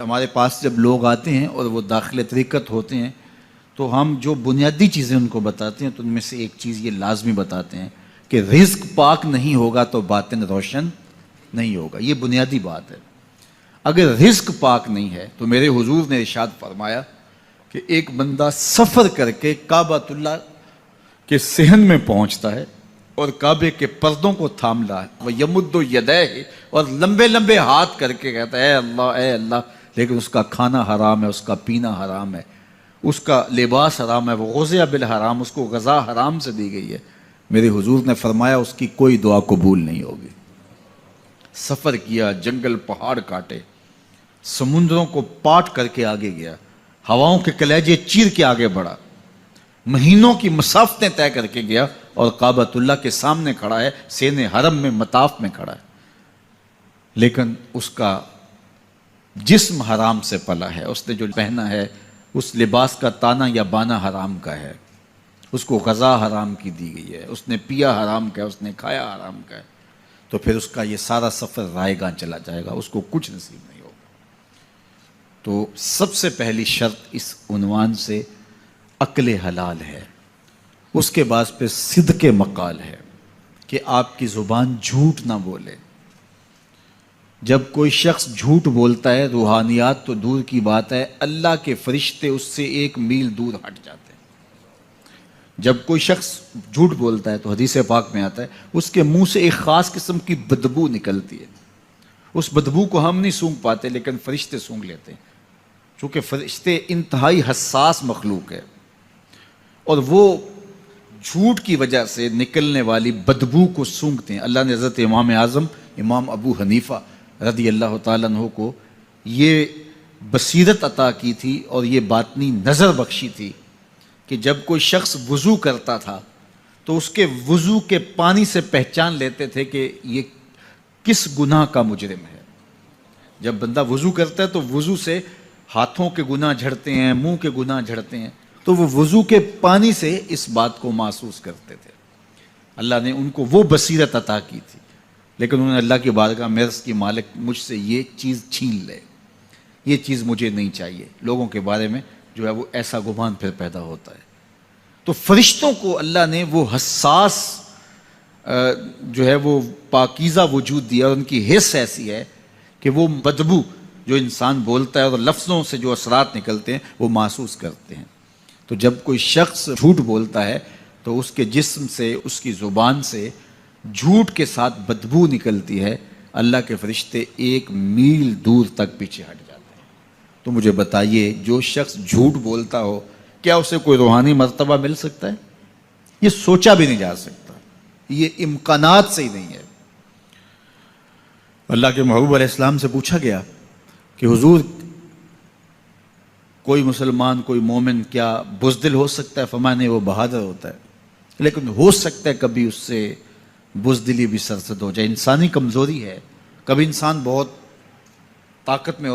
ہمارے پاس جب لوگ آتے ہیں اور وہ داخل طریقت ہوتے ہیں تو ہم جو بنیادی چیزیں ان کو بتاتے ہیں تو ان میں سے ایک چیز یہ لازمی بتاتے ہیں کہ رزق پاک نہیں ہوگا تو باطن روشن نہیں ہوگا. یہ بنیادی بات ہے. اگر رزق پاک نہیں ہے تو میرے حضور نے ارشاد فرمایا کہ ایک بندہ سفر کر کے کعبۃ اللہ کے صحن میں پہنچتا ہے اور کعبے کے پردوں کو تھام رہا ہے, وہ یمد یدیہ, اور لمبے لمبے ہاتھ کر کے کہتا ہے اے اللہ, لیکن اس کا کھانا حرام ہے, اس کا پینا حرام ہے, اس کا لباس حرام ہے, وہ غذی بالحرام, اس کو غذا حرام سے دی گئی ہے. میرے حضور نے فرمایا اس کی کوئی دعا قبول نہیں ہوگی. سفر کیا, جنگل پہاڑ کاٹے, سمندروں کو پاٹ کر کے آگے گیا, ہواؤں کے کلیجے چیر کے آگے بڑھا, مہینوں کی مسافتیں طے کر کے گیا اور کعبۃ اللہ کے سامنے کھڑا ہے, سین حرم میں مطاف میں کھڑا ہے, لیکن اس کا جسم حرام سے پلا ہے. اس نے جو پہنا ہے اس لباس کا تانا یا بانا حرام کا ہے, اس کو غذا حرام کی دی گئی ہے, اس نے پیا حرام کا ہے, اس نے کھایا حرام کا ہے, تو پھر اس کا یہ سارا سفر رائے گاں چلا جائے گا, اس کو کچھ نصیب نہیں ہوگا. تو سب سے پہلی شرط اس عنوان سے عقل حلال ہے. اس کے بعد پہ صدق مقال ہے کہ آپ کی زبان جھوٹ نہ بولے. جب کوئی شخص جھوٹ بولتا ہے, روحانیات تو دور کی بات ہے, اللہ کے فرشتے اس سے 1 میل دور ہٹ جاتے ہیں. جب کوئی شخص جھوٹ بولتا ہے تو حدیث پاک میں آتا ہے اس کے منہ سے ایک خاص قسم کی بدبو نکلتی ہے. اس بدبو کو ہم نہیں سونگھ پاتے لیکن فرشتے سونگھ لیتے ہیں, چونکہ فرشتے انتہائی حساس مخلوق ہے, اور وہ جھوٹ کی وجہ سے نکلنے والی بدبو کو سونگھتے ہیں. اللہ نے حضرت امام اعظم امام ابو حنیفہ رضی اللہ تعالیٰ عنہ کو یہ بصیرت عطا کی تھی اور یہ باطنی نظر بخشی تھی کہ جب کوئی شخص وضو کرتا تھا تو اس کے وضو کے پانی سے پہچان لیتے تھے کہ یہ کس گناہ کا مجرم ہے. جب بندہ وضو کرتا ہے تو وضو سے ہاتھوں کے گناہ جھڑتے ہیں, منہ کے گناہ جھڑتے ہیں, تو وہ وضو کے پانی سے اس بات کو محسوس کرتے تھے. اللہ نے ان کو وہ بصیرت عطا کی تھی, لیکن انہوں نے اللہ کی بارگاہ میں عرض کی مالک مجھ سے یہ چیز چھین لے, یہ چیز مجھے نہیں چاہیے. لوگوں کے بارے میں جو ہے وہ ایسا گمان پھر پیدا ہوتا ہے. تو فرشتوں کو اللہ نے وہ حساس جو ہے وہ پاکیزہ وجود دیا, اور ان کی حس ایسی ہے کہ وہ بدبو جو انسان بولتا ہے اور لفظوں سے جو اثرات نکلتے ہیں وہ محسوس کرتے ہیں. تو جب کوئی شخص جھوٹ بولتا ہے تو اس کے جسم سے, اس کی زبان سے جھوٹ کے ساتھ بدبو نکلتی ہے. اللہ کے فرشتے 1 میل دور تک پیچھے ہٹ جاتے ہیں. تو مجھے بتائیے, جو شخص جھوٹ بولتا ہو کیا اسے کوئی روحانی مرتبہ مل سکتا ہے؟ یہ سوچا بھی نہیں جا سکتا, یہ امکانات سے ہی نہیں ہے. اللہ کے محبوب علیہ السلام سے پوچھا گیا کہ حضور کوئی مسلمان, کوئی مومن کیا بزدل ہو سکتا ہے؟ فرمایا نہیں, وہ بہادر ہوتا ہے, لیکن ہو سکتا ہے کبھی اس سے بزدلی بھی سرزد ہو جائے. انسانی کمزوری ہے, کبھی انسان بہت طاقت میں ہوتا ہے